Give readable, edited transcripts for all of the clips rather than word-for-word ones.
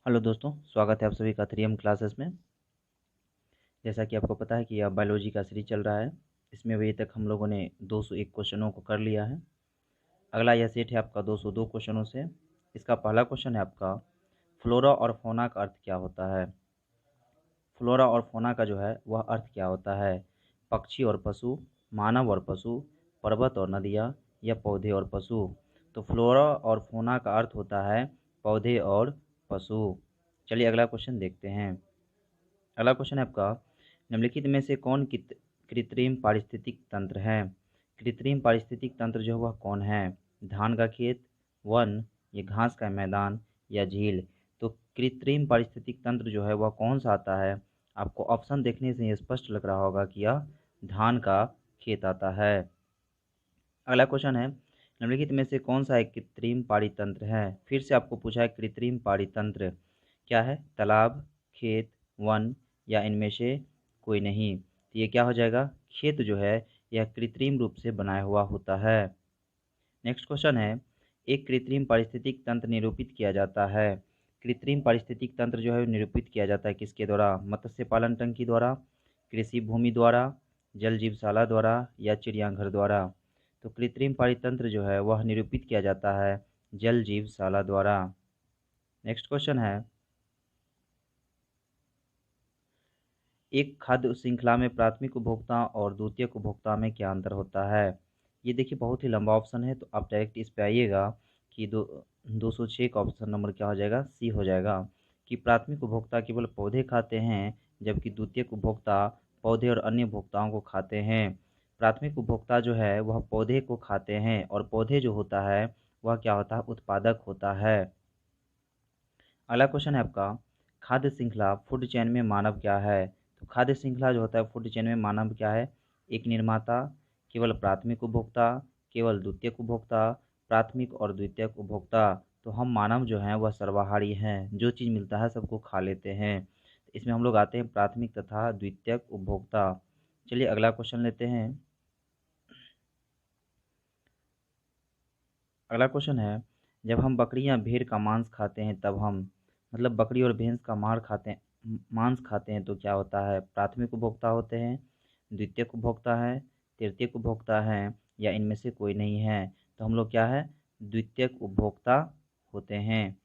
Hello दोस्तों, स्वागत है आप सभी का 3M क्लासेस में। जैसा कि आपको पता है कि अब बायोलॉजी का सीरीज चल रहा है। इसमें अभी तक हम लोगों ने 201 क्वेश्चनों को कर लिया है। अगला यह सेट है आपका 202 क्वेश्चनों से। इसका पहला क्वेश्चन है आपका, फ्लोरा और फौना का अर्थ क्या होता है। फ्लोरा और फौना का जो है वह अर्थ क्या होता है। पक्षी और पशु, मानव और पशु, पर्वत और नदियाँ, या पौधे और पशु। तो फ्लोरा और फौना का अर्थ होता है पौधे और पशु। चलिए अगला क्वेश्चन देखते हैं। अगला क्वेश्चन है आपका, निम्नलिखित में से कौन कृत्रिम पारिस्थितिक तंत्र है। कृत्रिम पारिस्थितिक तंत्र जो है वह कौन है। धान का खेत, वन, या घास का मैदान, या झील। तो कृत्रिम पारिस्थितिक तंत्र जो है वह कौन सा आता है। आपको ऑप्शन देखने से ये स्पष्ट लग रहा होगा कि यह धान का खेत आता है। अगला क्वेश्चन है, निम्नलिखित में से कौन सा एक कृत्रिम पारितंत्र है। फिर से आपको पूछा है कृत्रिम पारितंत्र क्या है। तालाब, खेत, वन, या इनमें से कोई नहीं। तो ये क्या हो जाएगा, खेत जो है यह कृत्रिम रूप से बनाया हुआ होता है। नेक्स्ट क्वेश्चन है, एक कृत्रिम पारिस्थितिक तंत्र निरूपित किया जाता है। कृत्रिम पारिस्थितिक तंत्र जो है निरूपित किया जाता है किसके द्वारा। मत्स्य पालन टंकी द्वारा, कृषि भूमि द्वारा, जल जीवशाला द्वारा, या चिड़ियाघर द्वारा। तो कृत्रिम पारितंत्र जो है वह निरूपित किया जाता है जल जीवशाला द्वारा। नेक्स्ट क्वेश्चन है, एक खाद्य श्रृंखला में प्राथमिक उपभोक्ता और द्वितीयक उपभोक्ता में क्या अंतर होता है। ये देखिए बहुत ही लंबा ऑप्शन है, तो आप डायरेक्ट इस पे आइएगा कि 206 का ऑप्शन नंबर क्या हो जाएगा, सी हो जाएगा। कि प्राथमिक उपभोक्ता केवल पौधे खाते हैं, जबकि द्वितीयक उपभोक्ता पौधे और अन्य उपभोक्ताओं को खाते हैं। प्राथमिक उपभोक्ता जो है वह पौधे को खाते हैं, और पौधे जो होता है वह क्या होता है, उत्पादक होता है। अगला क्वेश्चन है आपका, खाद्य श्रृंखला फूड चेन में मानव क्या है। तो खाद्य श्रृंखला जो होता है फूड चेन में मानव क्या है। एक निर्माता, केवल प्राथमिक उपभोक्ता, केवल द्वितीयक उपभोक्ता, प्राथमिक और द्वितीयक उपभोक्ता। तो हम मानव जो हैं वह सर्वाहारी हैं, जो चीज़ मिलता है सबको खा लेते हैं। तो इसमें हम लोग आते हैं प्राथमिक तथा द्वितीयक उपभोक्ता। चलिए अगला क्वेश्चन लेते हैं। अगला क्वेश्चन है, जब हम बकरी या भेड़ का मांस खाते हैं तब हम, मतलब बकरी और भैंस का मांस खाते हैं तो क्या होता है। प्राथमिक उपभोक्ता होते हैं, द्वितीयक उपभोक्ता है, तृतीयक उपभोक्ता है, या इनमें से कोई नहीं है। तो हम लोग क्या है, द्वितीयक उपभोक्ता होते हैं।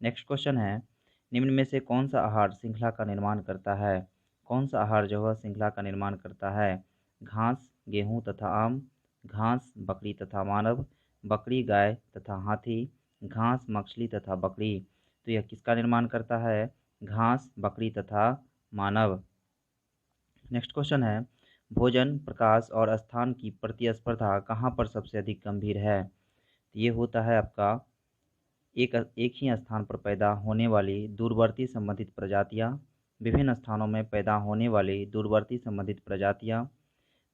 नेक्स्ट क्वेश्चन है, निम्न में से कौन सा आहार श्रृंखला का निर्माण करता है। कौन सा आहार जो है श्रृंखला का निर्माण करता है। घास, गेहूँ तथा आम, घास, बकरी तथा मानव, बकरी, गाय तथा हाथी, घास, मछली तथा बकरी। तो यह किसका निर्माण करता है, घास, बकरी तथा मानव। नेक्स्ट क्वेश्चन है, भोजन, प्रकाश और स्थान की प्रतिस्पर्धा कहाँ पर सबसे अधिक गंभीर है। तो ये होता है आपका एक ही स्थान पर पैदा होने वाली दूरवर्ती संबंधित प्रजातियाँ, विभिन्न स्थानों में पैदा होने वाली दूरवर्ती संबंधित प्रजातियाँ,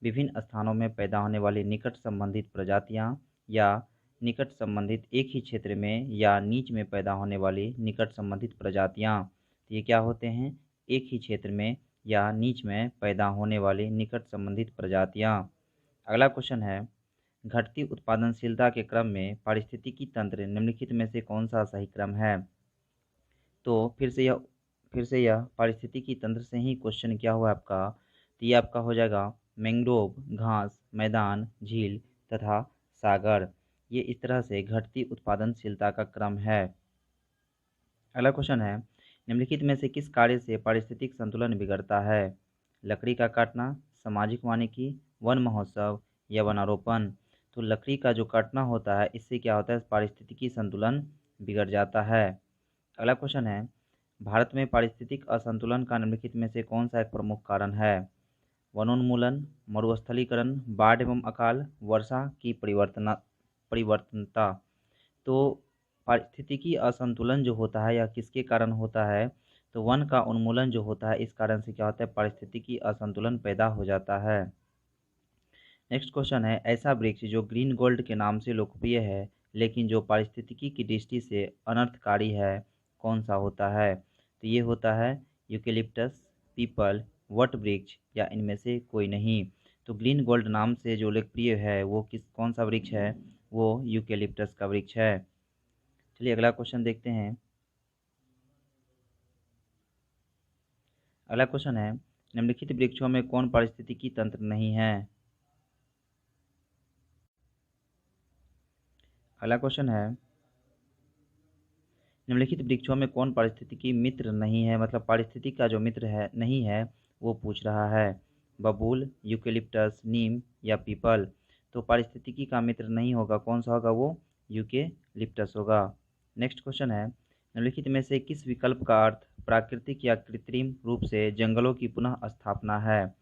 विभिन्न स्थानों में पैदा होने वाली निकट संबंधित प्रजातियाँ, या निकट संबंधित एक ही क्षेत्र में या नीच में पैदा होने वाली निकट संबंधित प्रजातियाँ। तो ये क्या होते हैं, एक ही क्षेत्र में या नीच में पैदा होने वाली निकट संबंधित प्रजातियाँ। अगला क्वेश्चन है, घटती उत्पादनशीलता के क्रम में पारिस्थितिकी तंत्र निम्नलिखित में से कौन सा सही क्रम है। तो फिर से यह पारिस्थितिकी तंत्र से ही क्वेश्चन क्या हुआ आपका। तो ये आपका हो जाएगा मैंग्रोव, घास, मैदान, झील तथा सागर। ये इस तरह से घटती उत्पादनशीलता का क्रम है। अगला क्वेश्चन है, निम्नलिखित में से किस कार्य से पारिस्थितिक संतुलन बिगड़ता है। लकड़ी का काटना, सामाजिक वानिकी, वन महोत्सव, या वनारोपण। तो लकड़ी का जो काटना होता है इससे क्या होता है, पारिस्थितिकी संतुलन बिगड़ जाता है। अगला क्वेश्चन है, भारत में पारिस्थितिक असंतुलन का निम्नलिखित में से कौन सा एक प्रमुख कारण है। वनोन्मूलन, मरुस्थलीकरण, बाढ़ एवं अकाल, वर्षा की परिवर्तनता। तो पारिस्थितिकी असंतुलन जो होता है यह किसके कारण होता है। तो वन का उन्मूलन जो होता है इस कारण से क्या होता है, पारिस्थितिकी असंतुलन पैदा हो जाता है। नेक्स्ट क्वेश्चन है, ऐसा वृक्ष जो ग्रीन गोल्ड के नाम से लोकप्रिय है लेकिन जो पारिस्थितिकी की दृष्टि से अनर्थकारी है, कौन सा होता है। तो ये होता है यूकेलिप्टस, पीपल, वट वृक्ष, या इनमें से कोई नहीं। तो ग्रीन गोल्ड नाम से जो लोकप्रिय है वो कौन सा वृक्ष है, वो यूकेलिप्टस का वृक्ष है। चलिए अगला क्वेश्चन देखते हैं। अगला क्वेश्चन है, निम्नलिखित वृक्षों में कौन पारिस्थितिकी तंत्र नहीं है? अगला क्वेश्चन है, निम्नलिखित वृक्षों में कौन पारिस्थितिकी मित्र नहीं है, मतलब पारिस्थितिक का जो मित्र है नहीं है वो पूछ रहा है। बबूल, यूकेलिप्टस, नीम या पीपल। तो पारिस्थितिकी का मित्र नहीं होगा, कौन सा होगा वो? यूकेलिप्टस होगा। नेक्स्ट क्वेश्चन है, निम्नलिखित में से किस विकल्प का अर्थ प्राकृतिक या कृत्रिम रूप से जंगलों की पुनः स्थापना है?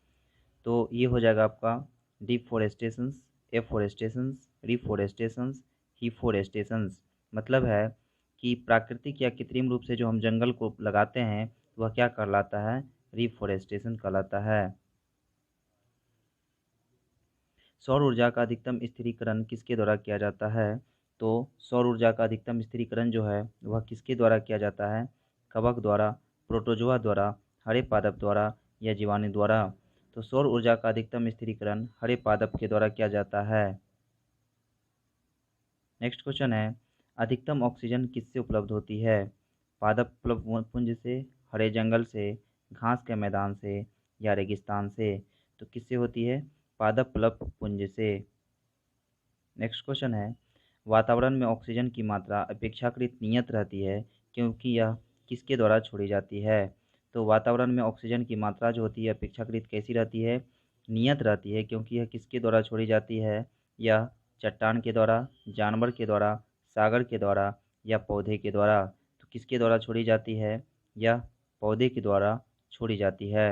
तो ये हो जाएगा आपका डिफोरेस्टेशंस, एफोरेस्टेशंस, रिफोरेस्टेशंस, हीफोरेस्टेशंस। मतलब है कि प्राकृतिक या कृत्रिम रूप से जो हम जंगल को लगाते हैं वह क्या कहलाता है? रिफोरेस्टेशन कहलाता है। सौर ऊर्जा का अधिकतम स्थिरीकरण किसके द्वारा किया जाता है? तो सौर ऊर्जा का अधिकतम स्थिरीकरण जो है वह किसके द्वारा किया जाता है? कवक द्वारा, प्रोटोजोआ द्वारा, हरे पादप द्वारा या जीवाणु द्वारा। तो सौर ऊर्जा का अधिकतम स्थिरीकरण हरे पादप के द्वारा किया जाता है। नेक्स्ट क्वेश्चन है, अधिकतम ऑक्सीजन किससे उपलब्ध होती है? पादप पुंज से, हरे जंगल से, घास के मैदान से या रेगिस्तान से। तो किससे होती है? पादप पुंज से। नेक्स्ट क्वेश्चन है, वातावरण में ऑक्सीजन की मात्रा अपेक्षाकृत नियत रहती है क्योंकि यह किसके द्वारा छोड़ी जाती है? तो वातावरण में ऑक्सीजन की मात्रा जो होती है अपेक्षाकृत कैसी रहती है? नियत रहती है, क्योंकि यह किसके द्वारा छोड़ी जाती है? यह चट्टान के द्वारा, जानवर के द्वारा, सागर के द्वारा या पौधे के द्वारा। तो किसके द्वारा छोड़ी जाती है? यह पौधे के द्वारा छोड़ी जाती है।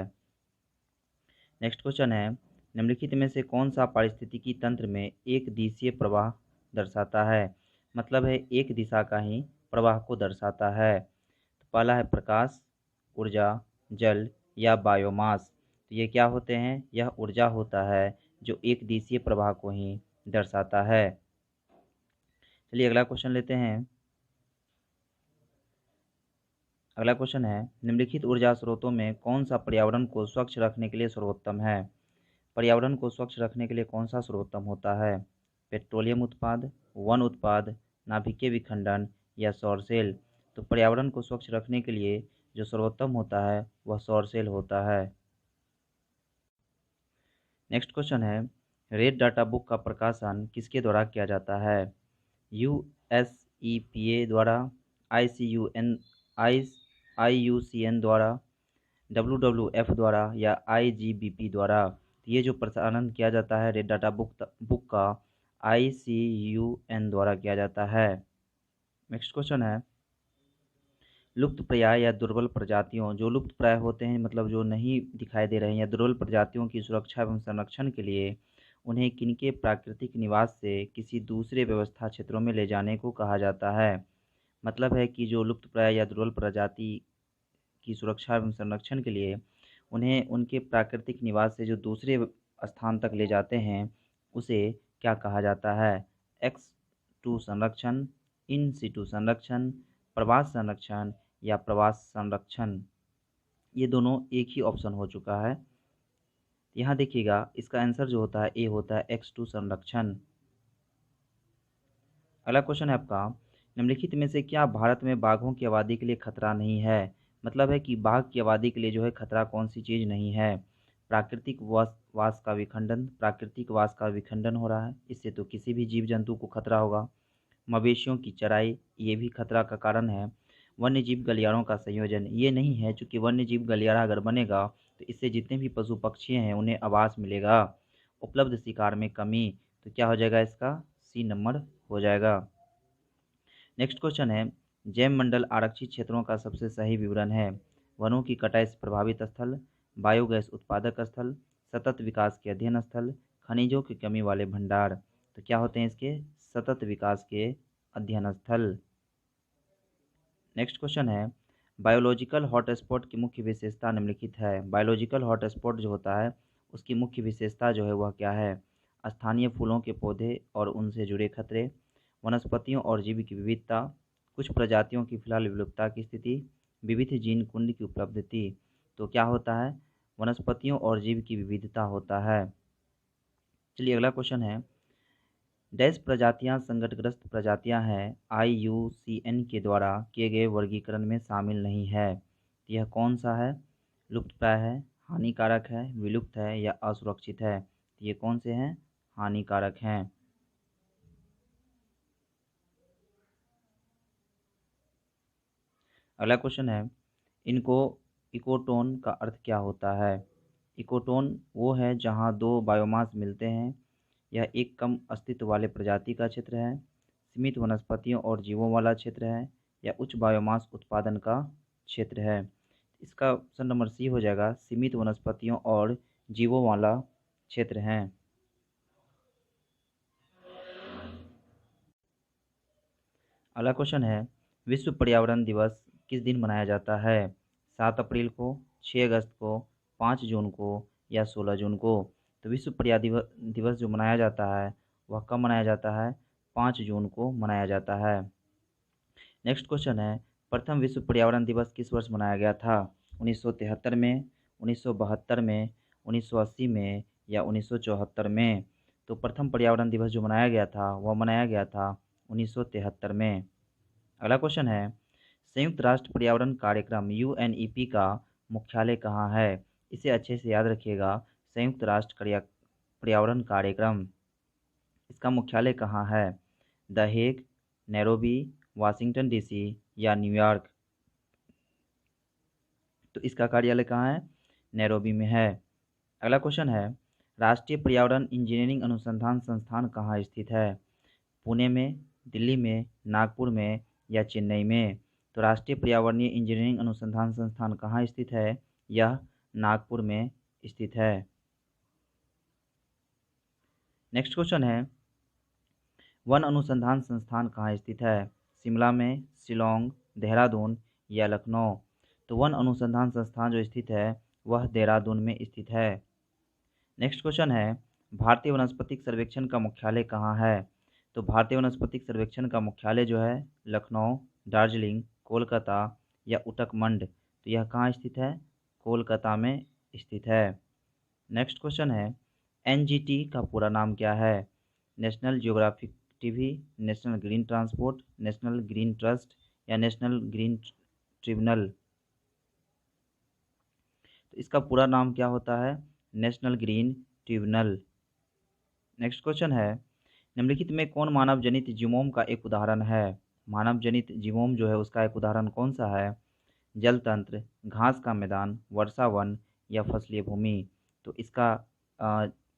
नेक्स्ट क्वेश्चन है, निम्नलिखित में से कौन सा पारिस्थितिकी तंत्र में एक दिशीय प्रवाह दर्शाता है? मतलब है एक दिशा का ही प्रवाह को दर्शाता है। तो पहला है प्रकाश, ऊर्जा, जल या बायोमास। तो ये क्या होते हैं? यह ऊर्जा होता है जो एक दिशीय प्रवाह को ही दर्शाता है। चलिए अगला क्वेश्चन लेते हैं। अगला क्वेश्चन है, निम्नलिखित ऊर्जा स्रोतों में कौन सा पर्यावरण को स्वच्छ रखने के लिए सर्वोत्तम है? पर्यावरण को स्वच्छ रखने के लिए कौन सा सर्वोत्तम होता है? पेट्रोलियम उत्पाद, वन उत्पाद, नाभिकीय विखंडन या सौर सेल। तो पर्यावरण को स्वच्छ रखने के लिए जो सर्वोत्तम होता है वह सौर सेल होता है। नेक्स्ट क्वेश्चन है, रेड डाटा बुक का प्रकाशन किसके द्वारा किया जाता है? USEPA द्वारा, ICUN, IUCN द्वारा, WWF द्वारा या IGBP द्वारा। ये जो प्रसारण किया जाता है रेड डाटा बुक का ICUN द्वारा किया जाता है। नेक्स्ट क्वेश्चन है, लुप्त प्राय या दुर्बल प्रजातियों, जो लुप्त प्राय होते हैं मतलब जो नहीं दिखाई दे रहे हैं, या दुर्बल प्रजातियों की सुरक्षा एवं संरक्षण के लिए उन्हें किनके प्राकृतिक निवास से किसी दूसरे व्यवस्था क्षेत्रों में ले जाने को कहा जाता है? मतलब है कि जो लुप्त प्राय या दुर्बल प्रजाति की सुरक्षा एवं संरक्षण के लिए उन्हें उनके प्राकृतिक निवास से जो दूसरे स्थान तक ले जाते हैं उसे क्या कहा जाता है? एक्स टू संरक्षण, इन सिटू संरक्षण, प्रवास संरक्षण या प्रवास संरक्षण। ये दोनों एक ही ऑप्शन हो चुका है। यहाँ देखिएगा इसका आंसर जो होता है ए होता है एक्स टू संरक्षण। अगला क्वेश्चन है आपका, निम्नलिखित में से क्या भारत में बाघों की आबादी के लिए खतरा नहीं है? मतलब है कि बाघ की आबादी के लिए जो है खतरा कौन सी चीज़ नहीं है? प्राकृतिक वास का विखंडन, प्राकृतिक वास का विखंडन हो रहा है, इससे तो किसी भी जीव जंतु को खतरा होगा। मवेशियों की चराई, ये भी खतरा का कारण है। वन्य जीव गलियारों का संयोजन, ये नहीं है, चूँकि वन्य जीव गलियारा अगर बनेगा तो इससे जितने भी पशु पक्षी हैं उन्हें आवास मिलेगा। उपलब्ध शिकार में कमी, तो क्या हो जाएगा इसका? सी नंबर हो जाएगा। नेक्स्ट क्वेश्चन है, जैव मंडल आरक्षित क्षेत्रों का सबसे सही विवरण है? वनों की कटाई से प्रभावित स्थल, बायोगैस उत्पादक स्थल, सतत विकास के अध्ययन स्थल, खनिजों की कमी वाले भंडार। तो क्या होते हैं इसके? सतत विकास के अध्ययन स्थल। नेक्स्ट क्वेश्चन है, बायोलॉजिकल हॉटस्पॉट की मुख्य विशेषता निम्नलिखित है। बायोलॉजिकल हॉटस्पॉट जो होता है उसकी मुख्य विशेषता जो है वह क्या है? स्थानीय फूलों के पौधे और उनसे जुड़े खतरे, वनस्पतियों और जीव की विविधता, कुछ प्रजातियों की फिलहाल विलुप्तता की स्थिति, विविध जीन कुंड की उपलब्धि। तो क्या होता है? वनस्पतियों और जीव की विविधता होता है। चलिए अगला क्वेश्चन है, डैश प्रजातियां संकटग्रस्त प्रजातियां हैं IUCN के द्वारा किए गए वर्गीकरण में शामिल नहीं है। यह कौन सा है? लुप्तप्राय है, हानिकारक है, विलुप्त है या असुरक्षित है। तो ये कौन से हैं? हानिकारक हैं। अगला क्वेश्चन है, इनको इकोटोन का अर्थ क्या होता है? इकोटोन वो है जहाँ दो बायोमास मिलते हैं। यह एक कम अस्तित्व वाले प्रजाति का क्षेत्र है, सीमित वनस्पतियों और जीवों वाला क्षेत्र है, या उच्च बायोमास उत्पादन का क्षेत्र है। इसका ऑप्शन नंबर सी हो जाएगा, सीमित वनस्पतियों और जीवों वाला क्षेत्र है। अगला क्वेश्चन है, विश्व पर्यावरण दिवस किस दिन मनाया जाता है? 7 अप्रैल को, 6 अगस्त को, 5 जून को या 16 जून को? तो विश्व पर्यावरण दिवस जो मनाया जाता है वह कब मनाया जाता है? 5 जून को मनाया जाता है। नेक्स्ट क्वेश्चन है, प्रथम विश्व पर्यावरण दिवस किस वर्ष मनाया गया था? 1973 में, 1972 में, 1980 में या 1974 में? तो प्रथम पर्यावरण दिवस जो मनाया गया था वह मनाया गया था 1973 में। अगला क्वेश्चन है, संयुक्त राष्ट्र पर्यावरण कार्यक्रम UNEP का मुख्यालय कहाँ है? इसे अच्छे से याद रखिएगा, संयुक्त राष्ट्र पर्यावरण कार्यक्रम, इसका मुख्यालय कहाँ है? The Hague, Nairobi, Washington DC या न्यूयॉर्क? तो इसका कार्यालय कहाँ है? नैरोबी में है। अगला क्वेश्चन है, राष्ट्रीय पर्यावरण इंजीनियरिंग अनुसंधान संस्थान कहाँ स्थित है? पुणे में, दिल्ली में, नागपुर में या चेन्नई में? तो राष्ट्रीय पर्यावरणीय इंजीनियरिंग अनुसंधान संस्थान कहाँ स्थित है? यह नागपुर में स्थित है। नेक्स्ट क्वेश्चन है, वन अनुसंधान संस्थान कहाँ स्थित है? शिमला में, शिलोंग, देहरादून या लखनऊ? तो वन अनुसंधान संस्थान जो स्थित है वह देहरादून में स्थित है। नेक्स्ट क्वेश्चन है, भारतीय वनस्पतिक सर्वेक्षण का मुख्यालय कहाँ है? तो भारतीय वनस्पतिक सर्वेक्षण का मुख्यालय जो है लखनऊ, दार्जिलिंग, कोलकाता या उटकमंड? तो यह कहाँ स्थित है? कोलकाता में स्थित है। नेक्स्ट क्वेश्चन है, NGT का पूरा नाम क्या है? National geographic TV, national green transport, national green trust या नेशनल ग्रीन ट्रिब्यूनल? तो इसका पूरा नाम क्या होता है? National green tribunal. Next question है, निम्नलिखित में कौन मानव जनित जीवोम का एक उदाहरण है? मानव जनित जीवोम जो है उसका एक उदाहरण कौन सा है? जल तंत्र, घास का मैदान, वर्षा वन या फसलीय भूमि? तो इसका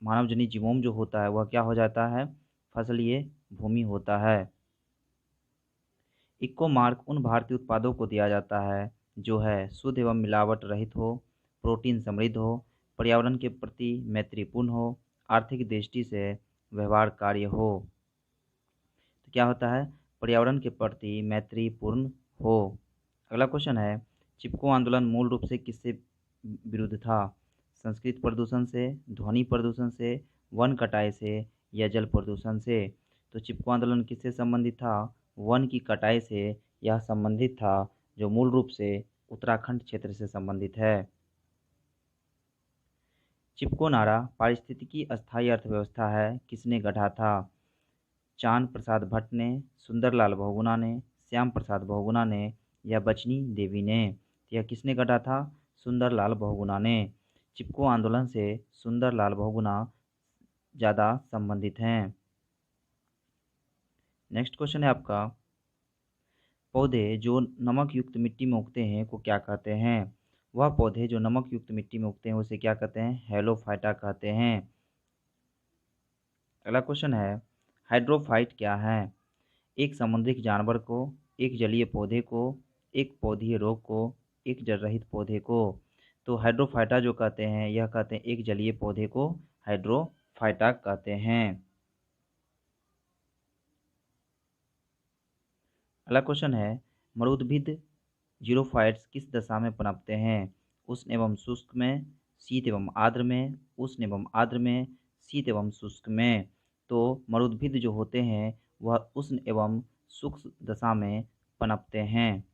मानव जनित जीवोम जो होता है वह क्या हो जाता है? फसलीय भूमि होता है। इक्को मार्क उन भारतीय उत्पादों को दिया जाता है जो है शुद्ध एवं मिलावट रहित हो, प्रोटीन समृद्ध हो, पर्यावरण के प्रति मैत्रीपूर्ण हो, आर्थिक दृष्टि से व्यवहारकार्य हो। तो क्या होता है? पर्यावरण के प्रति मैत्रीपूर्ण हो। अगला क्वेश्चन है, चिपको आंदोलन मूल रूप से किससे विरुद्ध था? संस्कृत प्रदूषण से, ध्वनि प्रदूषण से, वन कटाई से या जल प्रदूषण से? तो चिपको आंदोलन किससे संबंधित था? वन की कटाई से यह संबंधित था, जो मूल रूप से उत्तराखंड क्षेत्र से संबंधित है। चिपको नारा पारिस्थितिकी अस्थायी अर्थव्यवस्था है किसने गढ़ा था? चांद प्रसाद भट्ट ने, सुंदरलाल बहुगुणा ने, श्याम प्रसाद बहुगुणा ने या बचनी देवी ने? यह किसने गढ़ा था? सुंदरलाल बहुगुणा ने। चिपको आंदोलन से सुंदरलाल बहुगुणा ज़्यादा संबंधित हैं। नेक्स्ट क्वेश्चन है आपका, पौधे जो नमक युक्त मिट्टी में उगते हैं को क्या कहते हैं? वह पौधे जो नमक युक्त मिट्टी में उगते हैं उसे क्या कहते हैं? हेलोफाइटा कहते हैं। अगला क्वेश्चन है, हाइड्रोफाइट क्या है? एक समुद्री जानवर को, एक जलीय पौधे को, एक पौधीय रोग को, एक जल रहित पौधे को? तो हाइड्रोफाइटा जो कहते हैं यह कहते हैं एक जलीय पौधे को हाइड्रोफाइटा कहते हैं। अगला क्वेश्चन है, मरुद्भिद जीरोफाइट्स किस दशा में पनपते हैं? उष्ण एवं शुष्क में, शीत एवं आर्द्र में, उष्ण एवं आर्द्र में, शीत एवं शुष्क में? तो मरुद्भिद जो होते हैं वह उष्ण एवं शुष्क दशा में पनपते हैं।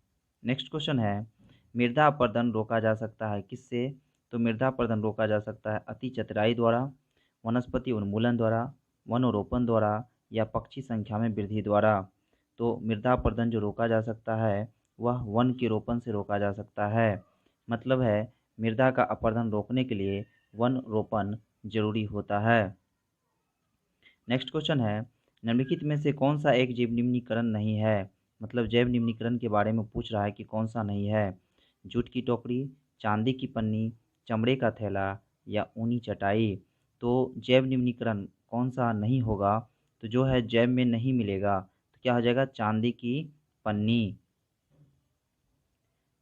नेक्स्ट क्वेश्चन है, मृदा अपरदन रोका जा सकता है किससे? तो मृदा अपरदन रोका जा सकता है अति चतुराई द्वारा, वनस्पति उन्मूलन द्वारा, वनरोपण द्वारा या पक्षी संख्या में वृद्धि द्वारा? तो मृदा अपरदन जो रोका जा सकता है वह वन के रोपण से रोका जा सकता है। मतलब है मृदा का अपरदन रोकने के लिए वन रोपण जरूरी होता है। नेक्स्ट क्वेश्चन है, निम्नलिखित में से कौन सा एक जैव निम्नीकरण नहीं है? मतलब जैव निम्नीकरण के बारे में पूछ रहा है कि कौन सा नहीं है। जूट की टोकरी, चांदी की पन्नी, चमड़े का थैला या ऊनी चटाई। तो जैव निम्नीकरण कौन सा नहीं होगा? तो जो है जैव में नहीं मिलेगा, तो क्या हो जाएगा? चांदी की पन्नी।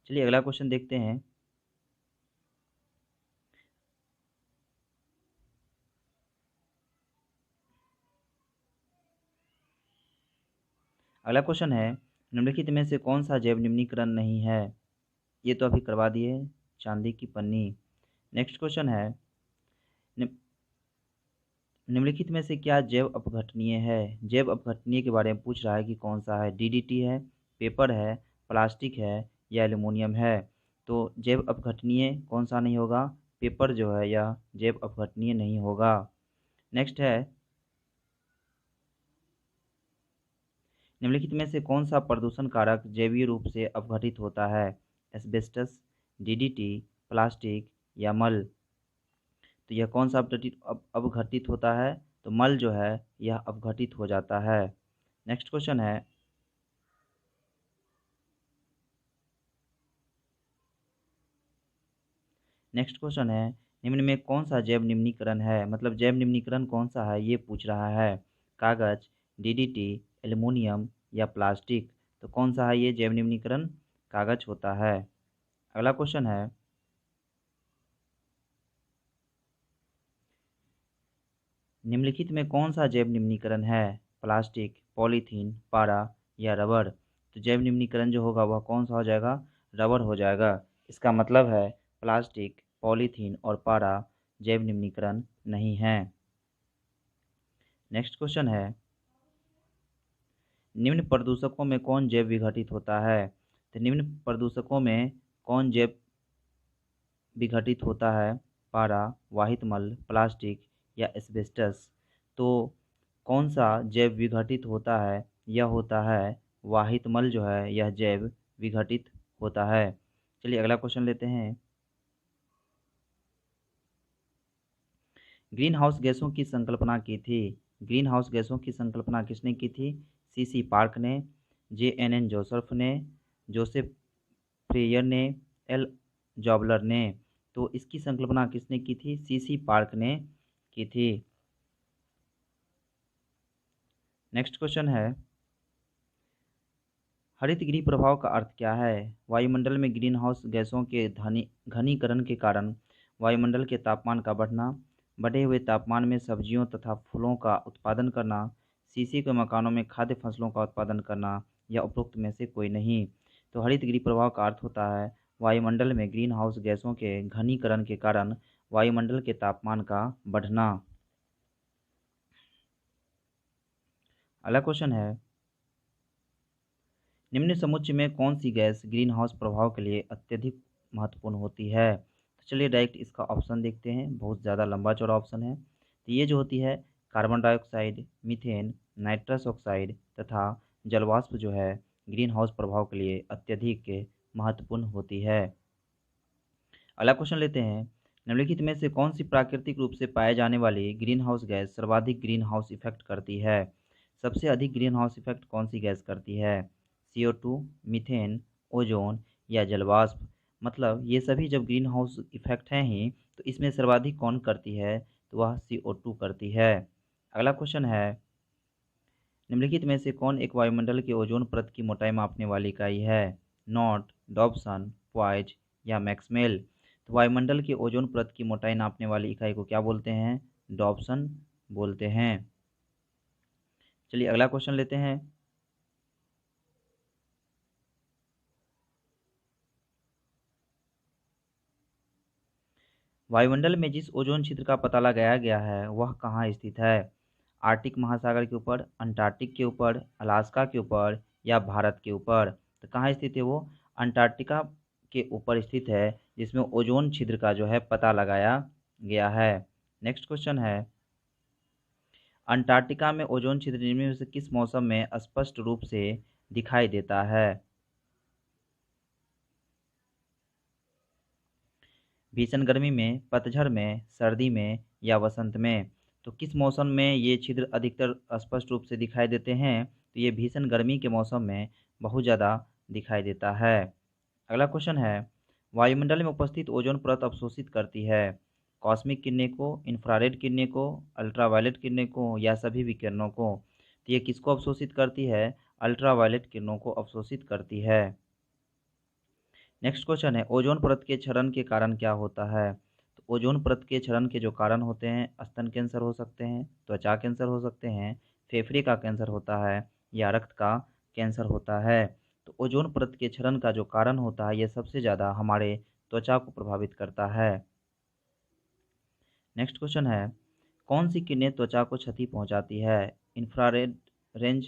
चलिए अगला क्वेश्चन देखते हैं। अगला क्वेश्चन है, निम्नलिखित में से कौन सा जैव निम्नीकरण नहीं है? ये तो अभी करवा दिए, चांदी की पन्नी। नेक्स्ट क्वेश्चन है, निम- निम्नलिखित में से क्या जैव अपघटनीय है? जैव अपघटनीय के बारे में पूछ रहा है कि कौन सा है। डीडीटी है, पेपर है, प्लास्टिक है या एल्युमिनियम है। तो जैव अपघटनीय कौन सा नहीं होगा? पेपर जो है यह जैव अपघटनीय नहीं होगा। नेक्स्ट है, निम्नलिखित में से कौन सा प्रदूषण कारक जैवीय रूप से अपघटित होता है? एस्बेस्टस, डीडीटी, प्लास्टिक या मल। तो यह कौन सा अपघटित होता है? तो मल जो है यह अपघटित हो जाता है। नेक्स्ट क्वेश्चन है, निम्न में कौन सा जैव निम्नीकरण है? मतलब जैव निम्नीकरण कौन सा है ये पूछ रहा है। कागज, डीडीटी, एल्युमिनियम या प्लास्टिक। तो कौन सा है ये जैव निम्नीकरण? कागज होता है। अगला क्वेश्चन है, निम्नलिखित में कौन सा जैव निम्नीकरण है? प्लास्टिक, पॉलीथीन, पारा या रबर। तो जैव निम्नीकरण जो होगा वह कौन सा हो जाएगा? रबर हो जाएगा। इसका मतलब है प्लास्टिक, पॉलीथीन और पारा जैव निम्नीकरण नहीं है। नेक्स्ट क्वेश्चन है, निम्न प्रदूषकों में कौन जैव विघटित होता है? तो निम्न प्रदूषकों में कौन जैव विघटित होता है? पारा, वाहित मल, प्लास्टिक या एस्बेस्टस। तो कौन सा जैव विघटित होता है? यह होता है वाहित मल जो है यह जैव विघटित होता है। चलिए अगला क्वेश्चन लेते हैं। ग्रीन हाउस गैसों की संकल्पना की थी। ग्रीन हाउस गैसों की संकल्पना किसने की थी? सीसी पार्क ने, जेएनएन जोसेफ ने, जोसेफ फ्रेयर ने, एल जॉबलर ने। तो इसकी संकल्पना किसने की थी? सीसी पार्क ने की थी। नेक्स्ट क्वेश्चन है, हरित गृह प्रभाव का अर्थ क्या है? वायुमंडल में ग्रीन हाउस गैसों के घनीकरण के कारण वायुमंडल के तापमान का बढ़ना, बढ़े हुए तापमान में सब्जियों तथा फूलों का उत्पादन करना, शीशे के मकानों में खाद्य फसलों का उत्पादन करना या उपरोक्त में से कोई नहीं। तो हरित गृह प्रभाव का अर्थ होता है वायुमंडल में ग्रीन हाउस गैसों के घनीकरण के कारण वायुमंडल के तापमान का बढ़ना। अगला क्वेश्चन है, निम्न समुच्चय में कौन सी गैस ग्रीन हाउस प्रभाव के लिए अत्यधिक महत्वपूर्ण होती है? तो चलिए डायरेक्ट इसका ऑप्शन देखते हैं, बहुत ज़्यादा लंबा चौड़ा ऑप्शन है। तो ये जो होती है carbon dioxide, methane, nitrous oxide तथा जलवाष्प जो है ग्रीन हाउस प्रभाव के लिए अत्यधिक महत्वपूर्ण होती है। अगला क्वेश्चन लेते हैं, निम्नलिखित में से कौन सी प्राकृतिक रूप से पाए जाने वाली ग्रीन हाउस गैस सर्वाधिक ग्रीन हाउस इफेक्ट करती है? सबसे अधिक ग्रीन हाउस इफेक्ट कौन सी गैस करती है? CO2, मीथेन, ओजोन या जलवाष्प। मतलब ये सभी जब ग्रीन हाउस इफेक्ट हैं ही तो इसमें सर्वाधिक कौन करती है? तो वह CO2 करती है। अगला क्वेश्चन है, निम्नलिखित में से कौन एक वायुमंडल के ओजोन परत की मोटाई मापने वाली इकाई है? नॉट, डॉप्सन, पॉइज या मैक्सवेल। तो वायुमंडल के ओजोन परत की मोटाई नापने वाली इकाई को क्या बोलते हैं? डॉप्सन बोलते हैं। चलिए अगला क्वेश्चन लेते हैं। वायुमंडल में जिस ओजोन छिद्र का पता लगाया गया है वह कहाँ स्थित है? आर्कटिक महासागर के ऊपर, अंटार्कटिक के ऊपर, अलास्का के ऊपर या भारत के ऊपर। तो कहाँ स्थित है वो? अंटार्कटिका के ऊपर स्थित है, जिसमें ओजोन छिद्र का जो है पता लगाया गया है। नेक्स्ट क्वेश्चन है, अंटार्कटिका में ओजोन छिद्र निम्न में से किस मौसम में स्पष्ट रूप से दिखाई देता है? भीषण गर्मी में, पतझड़ में, सर्दी में या वसंत में। तो किस मौसम में ये छिद्र अधिकतर स्पष्ट रूप से दिखाई देते हैं? तो ये भीषण गर्मी के मौसम में बहुत ज़्यादा दिखाई देता है। अगला क्वेश्चन है, वायुमंडल में उपस्थित ओजोन परत अवशोषित करती है कॉस्मिक किरणें को, इंफ्रारेड किरणें को, अल्ट्रावायलेट किरणें को या सभी विकिरणों को। तो ये किसको अवशोषित करती है? अल्ट्रावायलेट किरणों को अवशोषित करती है। नेक्स्ट क्वेश्चन है, ओजोन परत के क्षरण के कारण क्या होता है? तो ओजोन परत के क्षरण के जो कारण होते हैं, स्तन कैंसर हो सकते हैं, त्वचा कैंसर हो सकते हैं, फेफड़े का कैंसर होता है या रक्त का कैंसर होता है। तो ओजोन परत के क्षरण का जो कारण होता है, ये सबसे ज़्यादा हमारे त्वचा को प्रभावित करता है। नेक्स्ट क्वेश्चन है, कौन सी किरणें त्वचा को क्षति पहुंचाती है? Infrared range,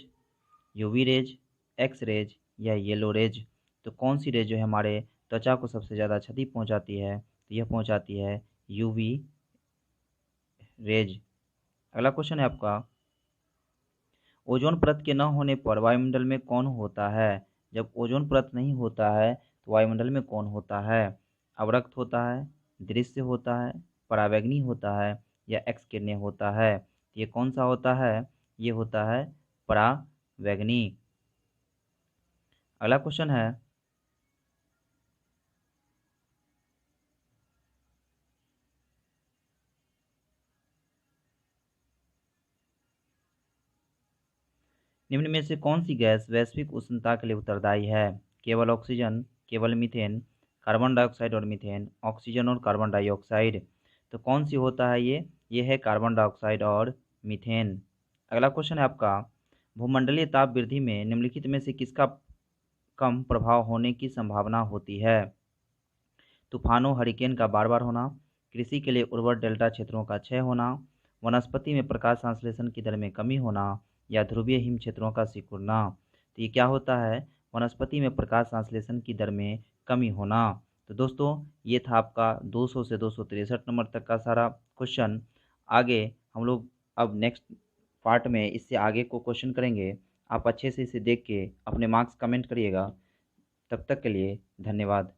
UV rays, X rays या येलो रेज। तो कौन सी रेज जो है हमारे त्वचा को सबसे ज़्यादा क्षति पहुंचाती है? तो यह पहुंचाती है यूवी रेज। अगला क्वेश्चन है आपका, ओजोन परत के न होने पर वायुमंडल में कौन होता है? जब ओजोन परत नहीं होता है तो वायुमंडल में कौन होता है? अवरक्त होता है, दृश्य होता है, परावैंगनी होता है या एक्स किरणें होता है। ये कौन सा होता है? ये होता है परावैंगनी। अगला क्वेश्चन है, निम्न में से कौन सी गैस वैश्विक उष्णता के लिए उत्तरदायी है? केवल ऑक्सीजन, केवल मीथेन, कार्बन डाइऑक्साइड और मीथेन, ऑक्सीजन और कार्बन डाइऑक्साइड। तो कौन सी होता है ये है कार्बन डाइऑक्साइड और मीथेन। अगला क्वेश्चन है आपका, भूमंडलीय ताप वृद्धि में निम्नलिखित में से किसका कम प्रभाव होने की संभावना होती है? तूफानों, हरिकेन का बार बार होना, कृषि के लिए उर्वर डेल्टा क्षेत्रों का क्षय होना, वनस्पति में प्रकाश संश्लेषण की दर में कमी होना या ध्रुवीय हिम क्षेत्रों का सिकुड़ना। तो ये क्या होता है? वनस्पति में प्रकाश संश्लेषण की दर में कमी होना। तो दोस्तों, ये था आपका 200 से 263 नंबर तक का सारा क्वेश्चन। आगे हम लोग अब नेक्स्ट पार्ट में इससे आगे को क्वेश्चन करेंगे। आप अच्छे से इसे देख के अपने मार्क्स कमेंट करिएगा। तब तक के लिए धन्यवाद।